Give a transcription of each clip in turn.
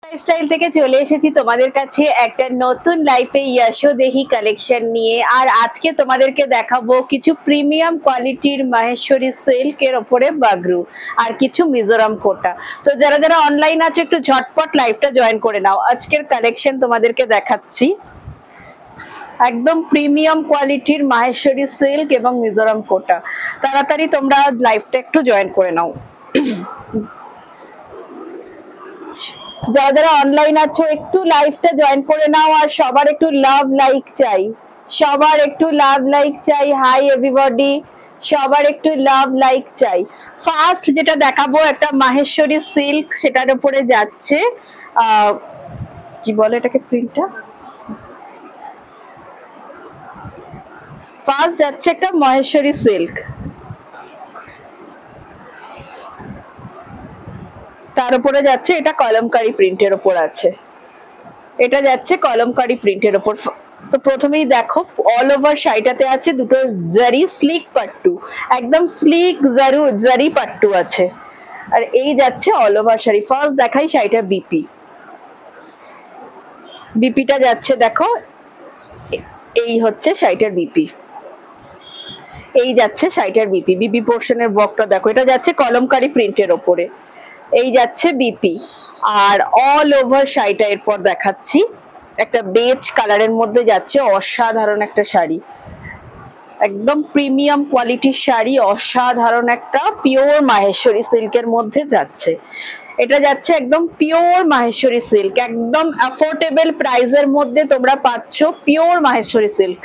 Lifestyle থেকে চলে এসেছি তোমাদের কাছে একটা নতুন লাইফে যশোদেহি কালেকশন নিয়ে। আর আজকে তোমাদেরকে দেখাবো কিছু প্রিমিয়াম কোয়ালিটির মাহেশ্বরী সিল্কের ওপরে বাগরু আর কিছু মিজোরাম কোটা। তো যারা যারা অনলাইন আছে একটু ঝটপট লাইভটা জয়েন করে নাও। আজকের কালেকশন তোমাদেরকে দেখাচ্ছি একদম প্রিমিয়াম কোয়ালিটির মাহেশ্বরী সিল্ক এবং মিজোরাম কোটা। তাড়াতাড়ি তোমরা লাইভটা একটু জয়েন করে নাও। যারা যারা অনলাইন আছো একটু লাইভটা জয়েন করে নাও। আর সবার একটু লাভ লাইক চাই, সবার একটু লাভ লাইক চাই। হাই এভরিবডি, সবার একটু লাভ লাইক চাই। ফার্স্ট যেটা দেখাবো একটা মাহেশ্বরী সিল্ক, সেটার উপরে যাচ্ছে কি বলে এটাকে, প্রিন্টটা ফার্স্ট যাচ্ছে একটা মাহেশ্বরী সিল্ক, তার উপরে যাচ্ছে এটা কলমকারী প্রিন্টের উপর আছে, এটা যাচ্ছে কলমকারী প্রিন্টের উপর। তো প্রথমেই দেখো অল ওভার শাড়িটাতে আছে দুটো জারি স্লিক পাট্টু, একদম স্লিক জারি পাট্টু আছে। আর এই যাচ্ছে অল ওভার শাড়ি। ফার্স্ট দেখাই শাড়িটার বিপি, বিপিটা যাচ্ছে দেখো, এই হচ্ছে শাড়িটার বিপি, এই যাচ্ছে শাড়িটার বিপি। বিপি পোর্শনের ওয়ার্কটা দেখো, এটা যাচ্ছে কলমকারী প্রিন্টের ওপরে, এই যাচ্ছে বিপি। আর অল ওভার শাড়িটা এরপর দেখাচ্ছি একটা বেজ কালারের মধ্যে যাচ্ছে, অসাধারণ একটা শাড়ি, একদম প্রিমিয়াম কোয়ালিটির শাড়ি, অসাধারণ একটা পিওর মাহেশ্বরী সিল্কের মধ্যে যাচ্ছে। এটা যাচ্ছে একদম পিওর মাহেশ্বরী সিল্ক, একদম অ্যাফোর্ডেবল প্রাইসের মধ্যে তোমরা পাচ্ছ pure Maheshwari silk.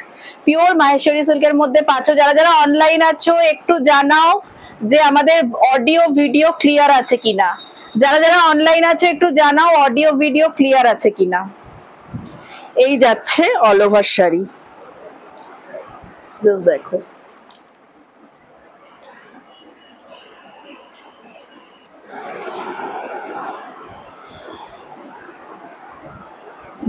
Pure Maheshwari সিল্কের মধ্যে পাচ্ছ। যারা যারা অনলাইন আছো একটু জানাও যে আমাদের অডিও ভিডিও ক্লিয়ার আছে কিনা। যারা যারা অনলাইন আছো একটু জানাও অডিও ভিডিও ক্লিয়ার আছে কিনা। এই যাচ্ছে অল ওভার শাড়ি, দেখো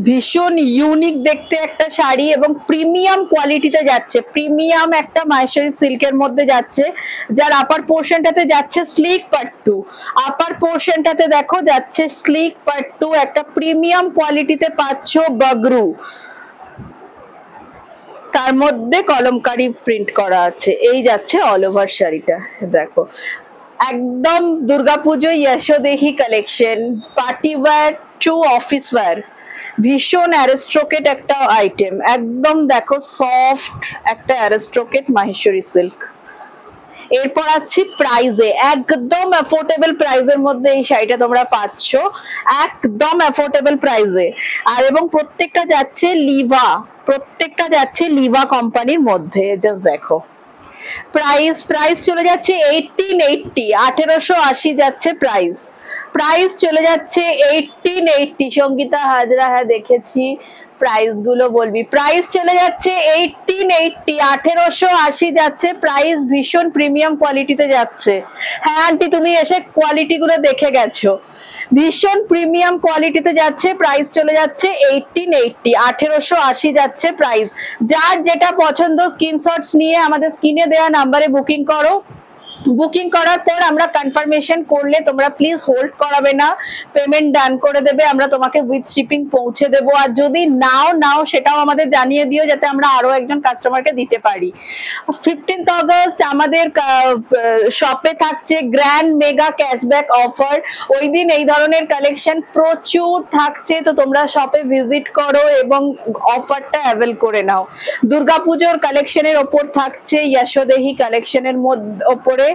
ভীষণ ইউনিক দেখতে একটা শাড়ি এবং প্রিমিয়াম কোয়ালিটিতে যাচ্ছে, প্রিমিয়াম একটা মাহেশ্বরী সিল্কের মধ্যে যাচ্ছে। যার আপার পোর্শনটাতে যাচ্ছে স্লিক পাট্টু, আপার পোর্শনটাতে দেখো যাচ্ছে স্লিক পাট্টু, একটা প্রিমিয়াম কোয়ালিটিতে পাচ্ছ বাগরু, তার মধ্যে কলমকারী প্রিন্ট করা আছে। এই যাচ্ছে অল ওভার শাড়িটা দেখো, একদম Durga Puja যশোদেহি collection, party wear to office wire, ভীষণ অ্যারিস্ট্রোকেট একটা আইটেম, একদম দেখো সফট একটা অ্যারিস্ট্রোকেট মাহেশ্বরী সিল্ক। এরপর আছি প্রাইজে, একদম অ্যাফোর্ডেবল প্রাইজের মধ্যে এই শাড়িটা তোমরা পাচ্ছ, একদম অ্যাফোর্ডেবল প্রাইজে। আর এবং প্রত্যেকটা যাচ্ছে লিভা, প্রত্যেকটা যাচ্ছে লিভা কোম্পানির মধ্যে। জাস্ট দেখো প্রাইস চলে যাচ্ছে 1880, 1880 যাচ্ছে প্রাইস, প্রাইস চলে যাচ্ছে 1880। সঙ্গীতা হাজরা, হ্যাঁ দেখেছি, প্রাইস গুলো বলবি। প্রাইস চলে যাচ্ছে 1880, 1880 যাচ্ছে প্রাইস, ভীষণ প্রিমিয়াম কোয়ালিটিতে যাচ্ছে। হ্যাঁ আন্টি তুমি এসে কোয়ালিটি গুলো দেখে গেছো, ভীষণ প্রিমিয়াম কোয়ালিটিতে যাচ্ছে। প্রাইস চলে যাচ্ছে 1880, 1880 যাচ্ছে প্রাইস। যার যেটা পছন্দ স্ক্রিনশটস নিয়ে আমাদের স্ক্রিনে দেওয়া নাম্বারে বুকিং করো। বুকিং করার পর আমরা কনফার্মেশন করলে তোমরা প্লিজ হোল্ড করাবে না, পেমেন্ট ডান করে দেবে, আমরা তোমাকে উইথ শিপিং পৌঁছে দেবো। আর যদি নাও সেটাও আমাদের জানিয়ে দিও যাতে আমরা আরো একজন কাস্টমারকে দিতে পারি। 15th অগস্ট আমাদের শপে থাকছে গ্র্যান্ড মেগা ক্যাশব্যাক অফার, ওই দিন এই ধরনের কালেকশন প্রচুর থাকছে, তো তোমরা শপে ভিজিট করো এবং অফারটা অ্যাভেল করে নাও। দুর্গাপুজোর কালেকশনের ওপর থাকছে যশোদেহি কালেকশনের ওপরে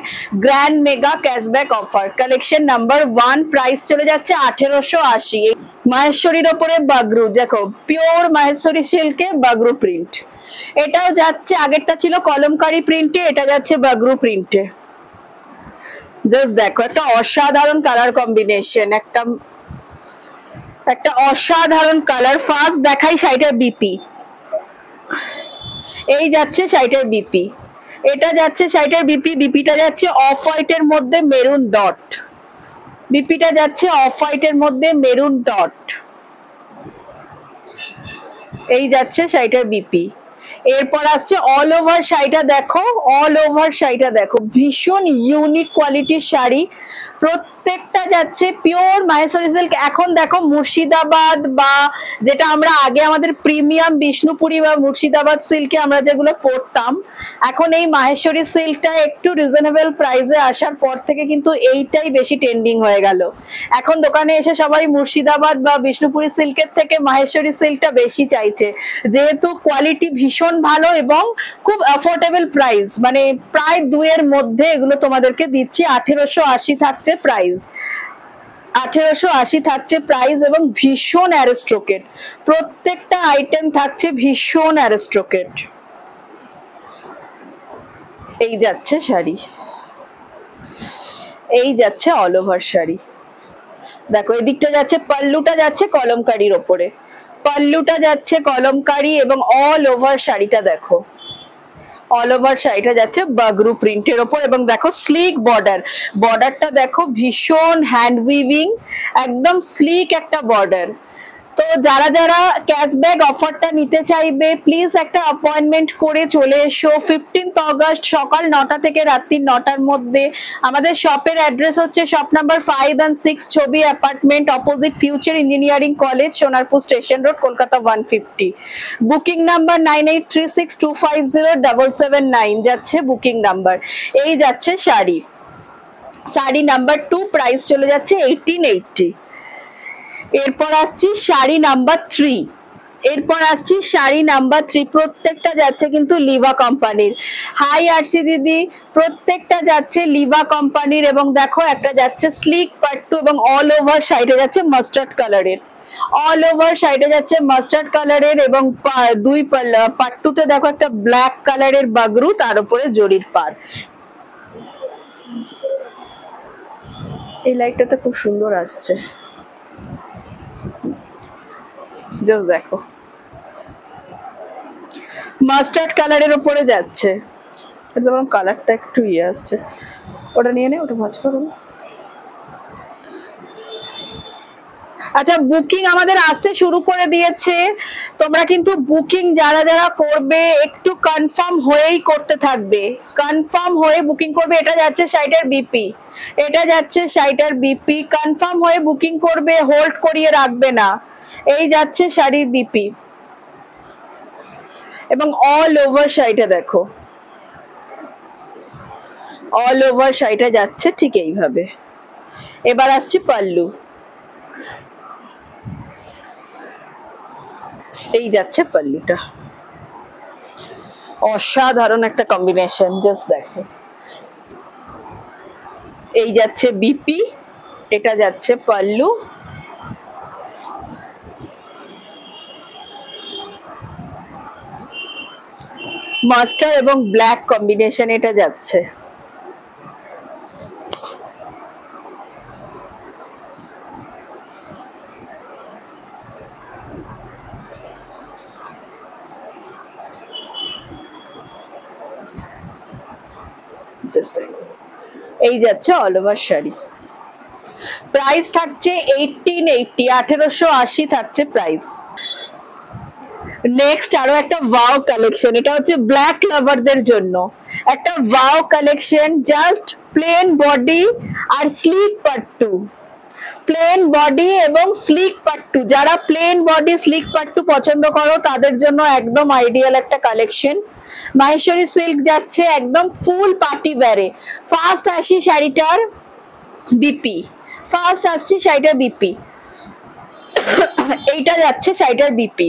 grand mega cashback offer, collection number 1, price চলে যাচ্ছে 1880। মাহেশ্বরীর ওপরে বাগরু, দেখো পিওর মাহেশ্বরী সিল্কে বাগরু প্রিন্ট, এটাও যাচ্ছে, আগেরটা ছিল কলমকারী প্রিন্টে, এটা যাচ্ছে বাগরু প্রিন্টে। জাস্ট দেখো একটা অসাধারণ কালার কম্বিনেশন, একটা অসাধারণ কালার। ফার্স্ট দেখাই শাড়িটার বিপি, এই যাচ্ছে শাড়িটার বিপি, এটা যাচ্ছে শাড়িটার বিপি, বিপিটা যাচ্ছে অফ হোয়াইটের মধ্যে মেরুন ডট, বিপিটা যাচ্ছে অফ হোয়াইটের মধ্যে মেরুন ডট, এই যাচ্ছে শাড়িটার বিপি। এরপর আসছে অল ওভার শাড়িটা দেখো, অল ওভার শাড়িটা দেখো, ভীষণ ইউনিক কোয়ালিটির শাড়ি, প্রত্যেকটা যাচ্ছে পিওর মাহেশ্বরী সিল্ক। এখন দেখো মুর্শিদাবাদ বা যেটা আমরা আগে আমাদের প্রিমিয়াম বিষ্ণুপুরি বা মুর্শিদাবাদ সিল্কে আমরা যেগুলো পরতাম, এখন এই মাহেশ্বরী সিল্কটা একটু রিজনেবল প্রাইসে আসার পর থেকে কিন্তু এইটাই বেশি ট্রেন্ডিং হয়ে গেল। এখন দোকানে এসে সবাই মুর্শিদাবাদ বা বিষ্ণুপুরি সিল্কের থেকে মাহেশ্বরী সিল্কটা বেশি চাইছে, যেহেতু কোয়ালিটি ভীষণ ভালো এবং খুব অ্যাফোর্ডেবল প্রাইস, মানে প্রায় 2 এর মধ্যে এগুলো তোমাদেরকে দিচ্ছি। 1880 থাকছে প্রাইস, 1880 থাকছে প্রাইস, এবং ভীষণ অ্যারিস্ট্রোকেট, প্রত্যেকটা আইটেম থাকছে ভীষণ অ্যারিস্ট্রোকেট। এই যাচ্ছে শাড়ি, এই যাচ্ছে অল ওভার শাড়ি। দেখো এদিকটা যাচ্ছে, পাল্লুটা যাচ্ছে কলমকারির ওপরে, পাল্লুটা যাচ্ছে কলমকারি এবং অল ওভার শাড়িটা দেখো, অল ওভার শাড়িটা যাচ্ছে বাগরু প্রিন্টের ওপর, এবং দেখো স্লিক বর্ডার, বর্ডারটা দেখো ভীষণ হ্যান্ড উইভিং, একদম স্লিক একটা বর্ডার। তো যারা যারা ক্যাশব্যাক অফারটা নিতে চাইবে প্লিজ একটা অ্যাপয়েন্টমেন্ট করে চলে এসো 15 অগস্ট সকাল 9টা থেকে রাত্রি 9টার মধ্যে। আমাদের শপের অ্যাড্রেস হচ্ছে শপ নাম্বার 5 and 6 ছবি apartment, opposite future engineering college, Sonarpur station road, Kolkata 150। Booking number 9836250779 যাচ্ছে বুকিং নাম্বার। এই যাচ্ছে শাড়ি, শাড়ি নাম্বার 2, প্রাইস চলে যাচ্ছে 1880। এরপর আসছি শাড়ি নাম্বার 3, এরপর আসছি শাড়ি নাম্বার 3, প্রত্যেকটা যাচ্ছে কিন্তু লিভা কোম্পানির। হাই আরসি দিদি, প্রত্যেকটা যাচ্ছে লিভা কোম্পানির, এবং দেখো একটা যাচ্ছে স্লিক পাট্টু এবং অল ওভার শাড়িটা যাচ্ছে মাস্টার্ড কালারের, অল ওভার শাড়িটা যাচ্ছে মাস্টার্ড কালারের, এবং দুই পাট্টুতে দেখো একটা ব্ল্যাক কালারের বাগরু, তার উপরে জরির পার। এই লাইটটাতে খুব সুন্দর আসছে, জাস্ট দেখো মাস্টার্ড কালারের উপরে যাচ্ছে, একদম কালারটা একটু ইয়ে আসছে, ওটা নিয়ে নে, ওটা ভাঁজ করো। আচ্ছা বুকিং আমাদের আসতে শুরু করে দিয়েছে, তোমরা কিন্তু বুকিং যারা যারা করবে একটু কনফার্ম হয়েই করতে থাকবে, কনফার্ম হয়ে বুকিং করবে। এটা যাচ্ছে শাড়িটার বিপি, এটা যাচ্ছে শাড়িটার বিপি, কনফার্ম হয়ে বুকিং করবে, হোল্ড করিয়ে রাখবে না। এই যাচ্ছে শাড়ির বিপি, এবং অল ওভার শাড়িটা দেখো, অল ওভার শাড়িটা যাচ্ছে ঠিক এইভাবে। এবার আসছি পাল্লু, এই যাচ্ছে পাল্লুটা, অসাধারণ একটা কম্বিনেশন, জাস্ট দেখো। এই যাচ্ছে বিপি, এটা যাচ্ছে পাল্লু, মাস্টার এবং ব্ল্যাক কম্বিনেশন এটা যাচ্ছে। এই যাচ্ছে অল ওভার শাড়ি, প্রাইস থাকছে 1880, 1880 থাকছে প্রাইস। নেক্সট আরো একটা ওয়াও কালেকশন, এটা হচ্ছে ব্ল্যাক লাভারদের জন্য একটা wow collection, just plain body আর স্লিক পাট্টু, প্লেন বডি এবং স্লিক পাট্টু, যারা প্লেন বডি স্লিক পাট্টু পছন্দ করো তাদের জন্য একদম আইডিয়াল একটা কালেকশন। মাহেশ্বরী সিল্ক যাচ্ছে একদম ফুল পার্টি ওয়্যারে। ফার্স্ট আসি শাড়িটার বিপি, ফার্স্ট আসছে শাড়িটার বিপি, এইটা যাচ্ছে শাড়িটার বিপি,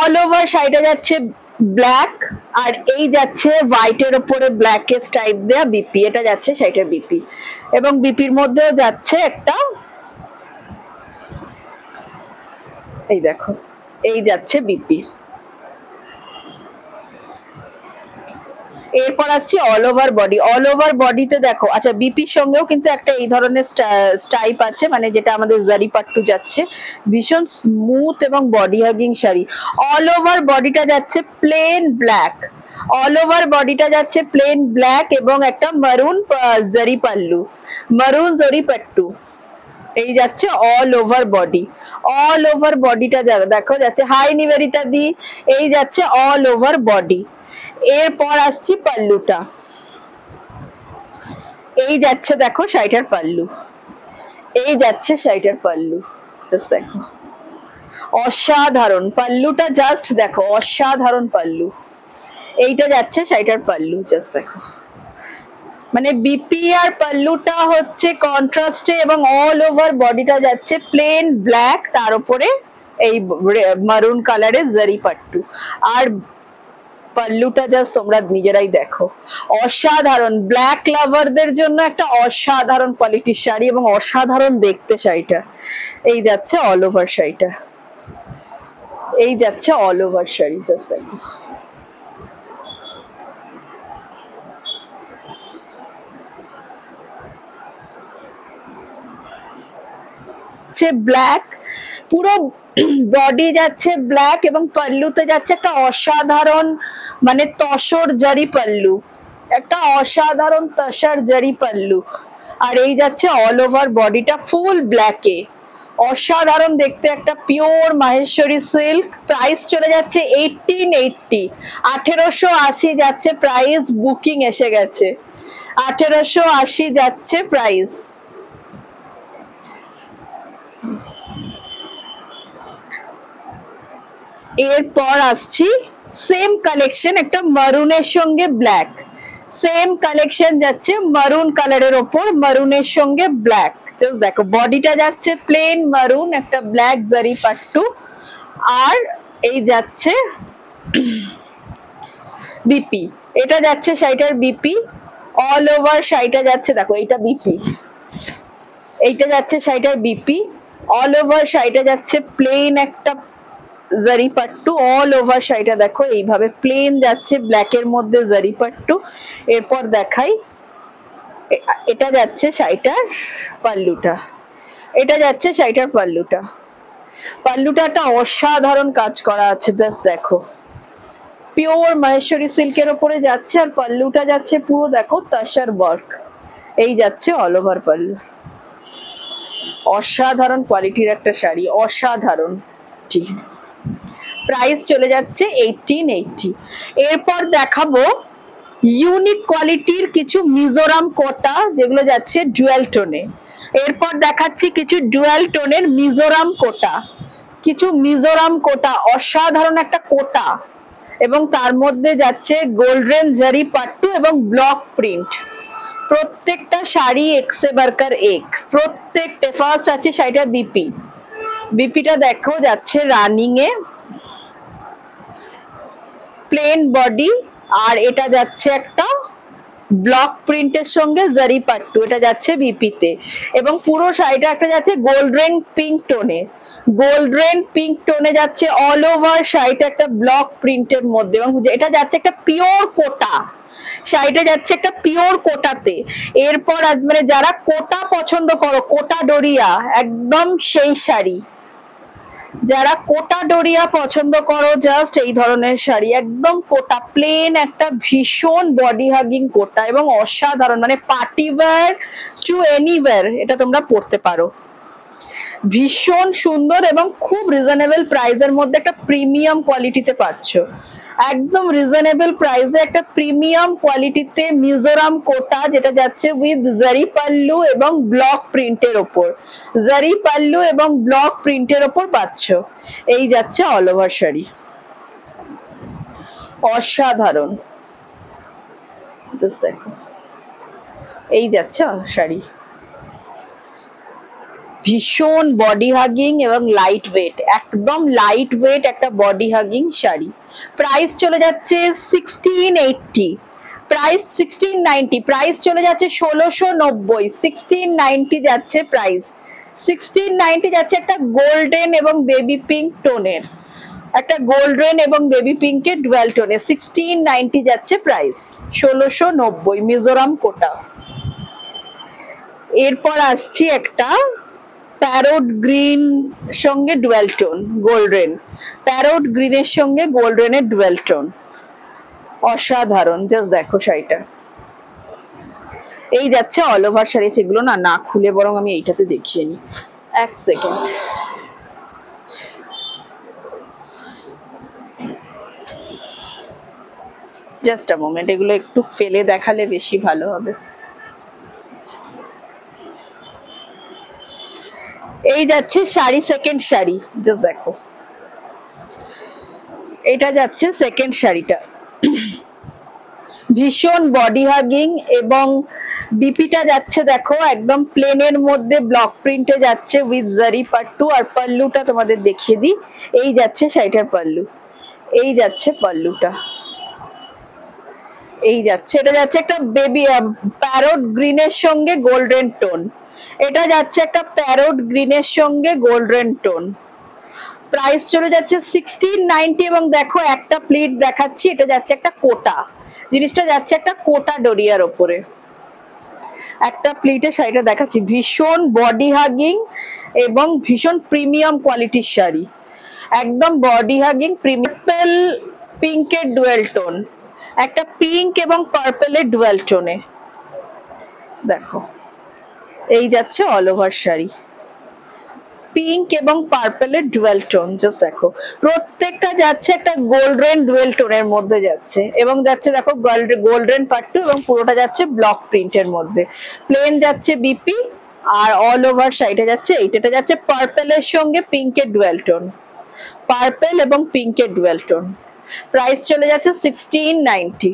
অল ওভার শাড়িটা যাচ্ছে ব্ল্যাক, আর এই যাচ্ছে হোয়াইটের উপরে ব্ল্যাক এর স্টাইপ দেয়া বিপি, এটা যাচ্ছে শাড়িটার বিপি, এবং বিপির মধ্যেও যাচ্ছে একটা, এই দেখো এই যাচ্ছে বিপি। এরপর আসছি all over body, all over বডিতে দেখো, আচ্ছা বিপির সঙ্গেও কিন্তু একটা এই ধরনের স্টাইপ আছে, মানে যেটা আমাদের জারি পাট্টু যাচ্ছে, ভীষণ স্মুথ এবং body hugging sari. All over বডিটা যাচ্ছে প্লেন ব্ল্যাক, অল ওভার বডিটা যাচ্ছে প্লেন ব্ল্যাক এবং একটা মারুন জারি পাল্লু, মারুন জারি পাট্টু, এই যাচ্ছে all over body. All over বডিটা দেখো যাচ্ছে হাই নিবেদিতা দি, এই যাচ্ছে অল ওভার বডি। এরপর আসছি পাল্লুটা, এই যাচ্ছে দেখো শাড়িটার পাল্লু, এই যাচ্ছে শাড়িটার পাল্লু, জাস্ট দেখো অসাধারণ পাল্লুটা, জাস্ট দেখো অসাধারণ পাল্লু। এইটা যাচ্ছে শাড়িটার পাল্লু, জাস্ট দেখো মানে বিপি আর পাল্লুটা হচ্ছে কন্ট্রাস্টে এবং অল ওভার বডিটা যাচ্ছে প্লেন ব্ল্যাক, তার উপরে এই মারুন কালারের জারি পাট্টু। আর পাল্লুটা জাস্ট তোমরা নিজেরাই দেখো, অসাধারণ। ব্ল্যাক লাভারদের জন্য একটা অসাধারণ কোয়ালিটির শাড়ি এবং অসাধারণ দেখতে শাড়িটা। এই যাচ্ছে অল ওভার শাড়িটা, এই যাচ্ছে অল ওভার শাড়ি, জাস্ট দেখো ব্ল্যাক, পুরো বডি যাচ্ছে ব্ল্যাক এবং পাল্লুতে যাচ্ছে একটা অসাধারণ মানে তসর জারি পাল্লু, একটা অসাধারণ তসর জারি পাল্লু। আর এই যাচ্ছে অল ওভার বডিটা ফুল ব্ল্যাকে, অসাধারণ দেখতে, একটা পিওর মাহেশ্বরী সিল্ক। প্রাইস চলে যাচ্ছে 1880, 1880 যাচ্ছে প্রাইস, বুকিং এসে গেছে, 1880 যাচ্ছে প্রাইস। এরপর আসছি সেম কালেকশন, একটা মারুনের সঙ্গে ব্ল্যাক, সেম কালেকশন যাচ্ছে মারুন কালারের ওপর, মারুনের সঙ্গে ব্ল্যাক। জাস্ট দেখো বডিটা যাচ্ছে প্লেন মারুন, একটা ব্ল্যাক জারি পাট্টু, আর এই যাচ্ছে বিপি, এটা যাচ্ছে শাড়িটার বিপি, অল ওভার শাড়িটা যাচ্ছে দেখো, এইটা বিপি, এইটা যাচ্ছে শাড়িটার বিপি, অল ওভার শাড়িটা যাচ্ছে প্লেন একটা জারি পাট্টু, অল ওভার শাড়িটা দেখো এইভাবে প্লেন যাচ্ছে ব্ল্যাকের মধ্যে জারি পাট্টু। এরপর দেখাই, এটা যাচ্ছে শাড়িটার পাল্লুটা, এটা যাচ্ছে শাড়িটার পাল্লুটা, পাল্লুটা একটা অসাধারণ কাজ করা আছে, জাস্ট দেখো পিওর মাহেশ্বরী সিল্কের ওপরে যাচ্ছে, আর পাল্লুটা যাচ্ছে পুরো দেখো তাসার ওয়ার্ক। এই যাচ্ছে অল ওভার পাল্লু, অসাধারণ কোয়ালিটির একটা শাড়ি, অসাধারণ। প্রাইস চলে যাচ্ছে 1880। এরপর দেখাবো ইউনিক কোয়ালিটির কিছু মিজোরাম কোটা, যেগুলো যাচ্ছে ডুয়াল টোনে। এরপর দেখাচ্ছি কিছু ডুয়াল টোনের মিজোরাম কোটা, কিছু মিজোরাম কোটা, অসাধারণ একটা কোটা, এবং তার মধ্যে যাচ্ছে গোল্ডেন জারি পাট্টু এবং ব্লক প্রিন্ট। প্রত্যেকটা শাড়ি একসে বারকার এক, প্রত্যেকটা। ফার্স্ট আছে শাড়িটা বিপি, বিপিটা দেখো যাচ্ছে রানিং এ, প্লেন বডি, আর এটা যাচ্ছে একটা ব্লক প্রিন্টের সঙ্গে জারি পাট্টু, এটা যাচ্ছে বিপিতে, এবং পুরো শাড়িটা একটা যাচ্ছে গোল্ডেন পিঙ্ক টোনে, গোল্ডেন পিঙ্ক টোনে যাচ্ছে অল ওভার শাড়িটা একটা ব্লক প্রিন্টের মধ্যে, এবং এটা যাচ্ছে একটা পিওর কোটা, শাড়িটা যাচ্ছে একটা পিওর কোটাতে। এরপর মানে যারা কোটা পছন্দ করো, কোটা ডোরিয়া একদম সেই শাড়ি, যারা কোটা ডোরিয়া পছন্দ করো, জাস্ট এই ধরনের শাড়ি, একদম কোটা প্লেন একটা ভীষণ বডি হাগিং কোটা এবং অসাধারণ, মানে পার্টি ওয়্যার টু এনিওয়্যার এটা তোমরা পড়তে পারো, ভীষণ সুন্দর এবং খুব রিজনেবল প্রাইসের মধ্যে একটা প্রিমিয়াম কোয়ালিটিতে পাচ্ছ, একদম রিজনেবল প্রাইসে একটা প্রিমিয়াম কোয়ালিটিতে মিজোরাম কোটা, যেটা যাচ্ছে উইথ জারি পাল্লু এবং ব্লক প্রিন্টের ওপর, জারি পাল্লু এবং ব্লক প্রিন্টের ওপর পাচ্ছ। এই যাচ্ছে অল ওভার শাড়ি, অসাধারণ, জাস্ট দেখো এই যাচ্ছে শাড়ি, ভীষণ বডি হাগিং এবং লাইট ওয়েট, একদম লাইট ওয়েট একটা বডি হাগিং শাড়ি। প্রাইস চলে যাচ্ছে 1680, প্রাইস 1690, প্রাইস চলে যাচ্ছে 1690, 1690 যাচ্ছে প্রাইস, 1690 যাচ্ছে একটা গোল্ডেন এবং বেবি পিঙ্ক টোনের, একটা গোল্ডেন এবং বেবি পিঙ্কের ডুয়াল টোনে 1690 যাচ্ছে প্রাইস, 1690 মিজোরাম কোটা। এরপর আসছি একটা প্যারোট গ্রিন সঙ্গে ডুয়াল টোন গোল্ডেন, প্যারোট গ্রিনের সঙ্গে গোল্ডেনের ডুয়াল টোন, অসাধারণ, জাস্ট দেখো শাড়িটা। এই যাচ্ছে অল ওভার শাড়ি, যেগুলো না না খুলে বরং আমি এইটাতে দেখিয়ে নিই, এক সেকেন্ড। জাস্ট আ মোমেন্ট, এগুলো একটু ফেলে দেখালে বেশি ভালো হবে। এই যাচ্ছে শাড়ি, সেকেন্ড শাড়ি, জাস্ট দেখো, এটা যাচ্ছে সেকেন্ড শাড়িটা, ভীষণ বডি হাগিং এবং বিপিটা যাচ্ছে দেখো একদম প্লেনের মধ্যে ব্লক প্রিন্টে যাচ্ছে উইথ জারি পাট্টু। আর পাল্লুটা তোমাদের দেখিয়ে দিই, এই যাচ্ছে শাড়িটার পাল্লু, এই যাচ্ছে পাল্লুটা, এই যাচ্ছে, এটা যাচ্ছে একটা বেবি প্যারোট গ্রিনের সঙ্গে গোল্ডেন টোন, এটা যাচ্ছে একটা প্যারোট গ্রিনের সঙ্গে গোল্ডেন টোন। প্রাইস চলে যাচ্ছে 1690 এবং দেখো একটা প্লিট দেখাচ্ছি, এটা যাচ্ছে একটা কোটা, জিনিসটা যাচ্ছে একটা কোটা ডোরিয়ার ওপরে, একটা প্লিটে শাড়িটা দেখাচ্ছি, ভীষণ বডি হাগিং এবং ভীষণ প্রিমিয়াম কোয়ালিটির শাড়ি, একদম বডি হাগিং প্রিমিয়াম পিঙ্কের ডুয়েল টোন, একটা পিঙ্ক এবং পার্পেলের ডুয়েল টোনে দেখো, এই যাচ্ছে অল ওভার শাড়ি, পিঙ্ক এবং পার্পেলের ডুয়েল টোন, জাস্ট দেখো প্রত্যেকটা যাচ্ছে একটা গোল্ডেন ডুয়েল টোনের মধ্যে যাচ্ছে এবং যাচ্ছে দেখো গোল্ডেন পাট্টু এবং পুরোটা যাচ্ছে ব্লক প্রিন্টের মধ্যে, প্লেন যাচ্ছে বিপি আর অল ওভার শাড়িটা যাচ্ছে এইটা যাচ্ছে পার্পেলের সঙ্গে পিঙ্কের ডুয়েল টোন, পার্পেল এবং পিঙ্কের ডুয়েল টোন। প্রাইস চলে যাচ্ছে 1690।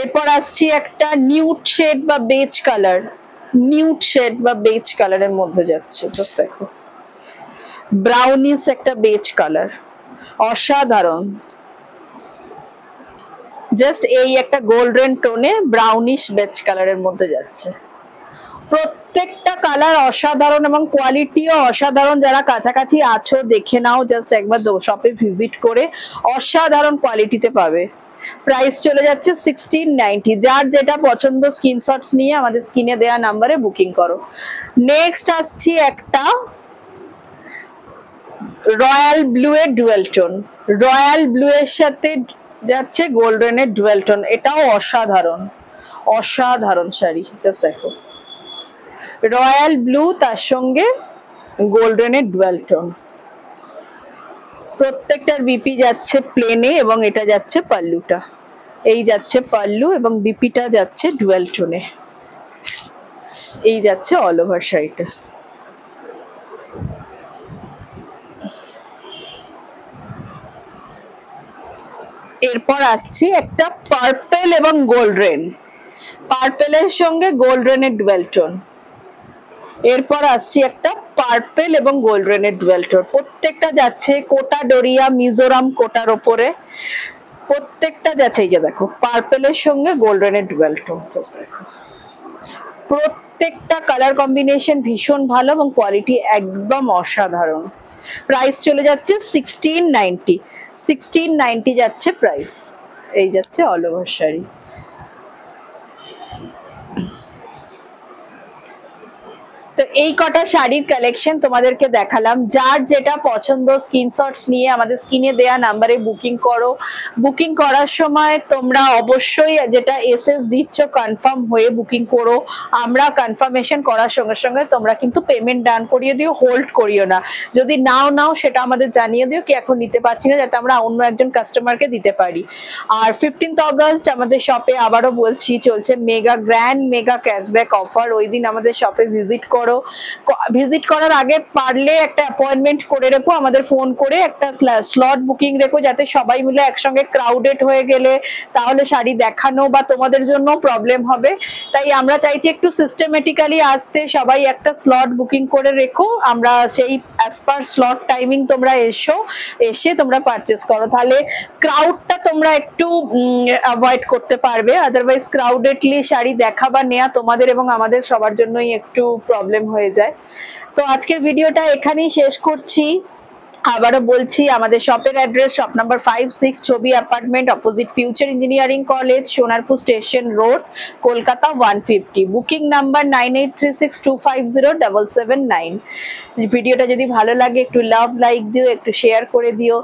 এরপর আসছি একটা নিউড শেড বা বেজ কালার, নিউড শেড বা বেজ কালারের মধ্যে যাচ্ছে, জাস্ট দেখো ব্রাউনিশ একটা বেজ কালার, অসাধারণ, জাস্ট এই একটা গোল্ডেন টোনে ব্রাউনিশ বেজ কালারের মধ্যে যাচ্ছে, প্রত্যেকটা কালার অসাধারণ এবং কোয়ালিটিও অসাধারণ, যারা কাছাকাছি আছো দেখে নাও, জাস্ট একবার শপে ভিজিট করে অসাধারণ কোয়ালিটিতে পাবে। প্রাইস চলে যাচ্ছে 1690, যার যেটা পছন্দ স্ক্রিনশটস নিয়ে আমাদের স্ক্রিনে দেওয়া নাম্বারে বুকিং করো। নেক্সট আসছি একটা রয়্যাল ব্লু এর ডুয়েল টোন, রয়্যাল ব্লু এর সাথে যাচ্ছে গোল্ডেনের ডুয়েল টোন, এটাও অসাধারণ, অসাধারণ শাড়ি, জাস্ট দেখো রয়্যাল ব্লু তার সঙ্গে গোল্ডেনের ডুয়েল টোন, প্রত্যেকটার বিপি যাচ্ছে প্লেনে এবং এটা যাচ্ছে পাল্লুটা, এই যাচ্ছে পাল্লু এবং বিপিটা যাচ্ছে ডুয়েল টোনে, এই যাচ্ছে অল ওভার শাড়িটা। এরপর আসছি একটা পার্পেল এবং গোল্ডেন, পার্পেলের সঙ্গে গোল্ডেনের ডুয়েল টোন, এরপর আসছি একটা পার্পেল এবং গোল্ডেনের ডুয়েল টোন, প্রত্যেকটা যাচ্ছে কোটা ডোরিয়া মিজোরাম কোটার ওপরে, প্রত্যেকটা যাচ্ছে এই যে দেখো পার্পেলের সঙ্গে গোল্ডেনের ডুয়েল টোন, দেখো প্রত্যেকটা কালার কম্বিনেশন ভীষণ ভালো এবং কোয়ালিটি একদম অসাধারণ। প্রাইস চলে যাচ্ছে 1690, 1690 যাচ্ছে প্রাইস, এই যাচ্ছে অল ওভার শাড়ি। তো এই কটা শাড়ির কালেকশন তোমাদেরকে দেখালাম, যার যেটা পছন্দ স্ক্রিনশটস নিয়ে আমাদের স্ক্রিনে দেয়া নাম্বারে বুকিং করো। বুকিং করার সময় তোমরা অবশ্যই যেটা এসএস দিচ্ছ কনফার্ম হয়ে বুকিং করো, আমরা কনফার্মেশন করার সঙ্গে সঙ্গে তোমরা কিন্তু পেমেন্ট ডান করিয়ে দিও, হোল্ড করিও না, যদি নাও সেটা আমাদের জানিয়ে দিও কি এখন নিতে পারছি না, যাতে আমরা অন্য একজন কাস্টমারকে দিতে পারি। আর 15th অগস্ট আমাদের শপে আবারও বলছি চলছে mega grand mega cashback offer, ওই দিন আমাদের শপে ভিজিট করো, ভিজিট করার আগে পারলে একটা অ্যাপয়েন্টমেন্ট করে রেখো, আমাদের ফোন করে একটা স্লট বুকিং রেখো, যাতে সবাই মিলে একসঙ্গে ক্রাউডেড হয়ে গেলে তাহলে শাড়ি দেখানো বা তোমাদের জন্য প্রবলেম হবে, তাই আমরা চাইছি একটু সিস্টেমেটিক্যালি আসতে, সবাই একটা স্লট বুকিং করে রেখো, আমরা সেই অ্যাজ পার স্লট টাইমিং তোমরা এসে তোমরা পারচেস করো, তাহলে ক্রাউডটা তোমরা একটু অ্যাভয়েড করতে পারবে, আদারওয়াইজ ক্রাউডেডলি শাড়ি দেখা বা নেওয়া তোমাদের এবং আমাদের সবার জন্যই একটু প্রবলেম হয়ে যায়। তো আজকের ভিডিওটা এখানেই শেষ করছি, আবারও বলছি আমাদের শপের অ্যাড্রেস শপ নাম্বার 56 ছবি apartment opposite future engineering college Sonarpur station road Kolkata 150, booking number 9836250779। ভিডিওটা যদি ভালো লাগে একটু লাইক দিও, একটু শেয়ার করে দিও।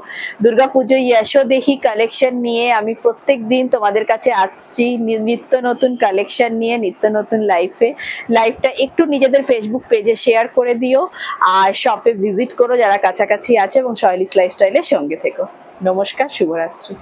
দুর্গাপুজোয় যশোদেহি কালেকশন নিয়ে আমি প্রত্যেক দিন তোমাদের কাছে আসছি নিত্য নতুন কালেকশন নিয়ে, নিত্য নতুন লাইফটা একটু নিজেদের ফেসবুক পেজে শেয়ার করে দিও, আর শপে ভিজিট করো যারা কাছাকাছি আছে এবং সয়েলিস লাইফস্টাইলের সঙ্গে থেকো। নমস্কার, শুভরাত্রি।